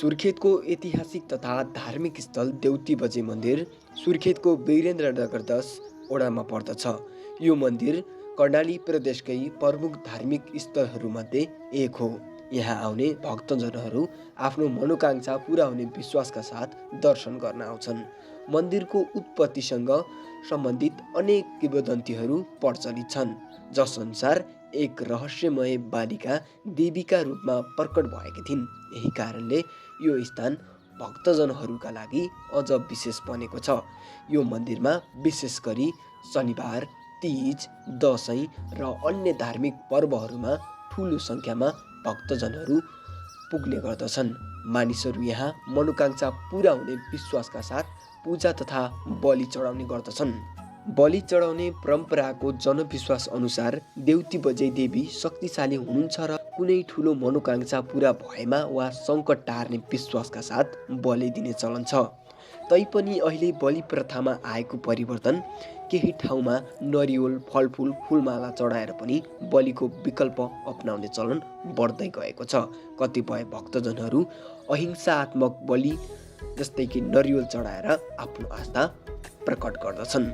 सुर्खेतको ऐतिहासिक तथा धार्मिक स्थल देउती बजे मन्दिर सुर्खेतको वीरेन्द्रनगर 10 वडामा पर्दछ। यो मन्दिर कर्णाली प्रदेशकै प्रमुख धार्मिक स्थलहरूमध्ये एक हो। यहाँ आउने भक्तजनहरू आफ्नो मनोकांक्षा पुरा हुने विश्वासका साथ दर्शन गर्न आउँछन्। मन्दिरको उत्पत्तिसँग सम्बन्धित अनेक किंवदन्तीहरू प्रचलित छन्, जसअनुसार एक रहस्यमय बालिका देवीका रूपमा प्रकट भएकी थिइन्। यही कारणले यो स्थान भक्तजनहरूका लागि अझ विशेष बनेको छ। यो मन्दिरमा विशेष गरी शनिबार, तीज, दशैं र अन्य धार्मिक पर्वहरूमा ठुलो सङ्ख्यामा भक्तजनहरू पुग्ने गर्दछन्। मानिसहरू यहाँ मनोकांक्षा पुरा हुने विश्वासका साथ पूजा तथा बलि चढाउने गर्दछन्। बलि चढाउने परम्पराको जनविश्वास अनुसार देउती बजे देवी शक्तिशाली हुनुहुन्छ र कुनै ठुलो मनोकांक्षा पुरा भएमा वा सङ्कट टार्ने विश्वासका साथ बलि दिने चलन छ। तैपनि अहिले बलि प्रथामा आएको परिवर्तन, केही ठाउँमा नरिवल, फलफुल, फुलमाला चढाएर पनि बलिको विकल्प अपनाउने चलन बढ्दै गएको छ। कतिपय भक्तजनहरू अहिंसात्मक बलि जस्तै कि नरिवल चढाएर आफ्नो आस्था प्रकट गर्दछन्।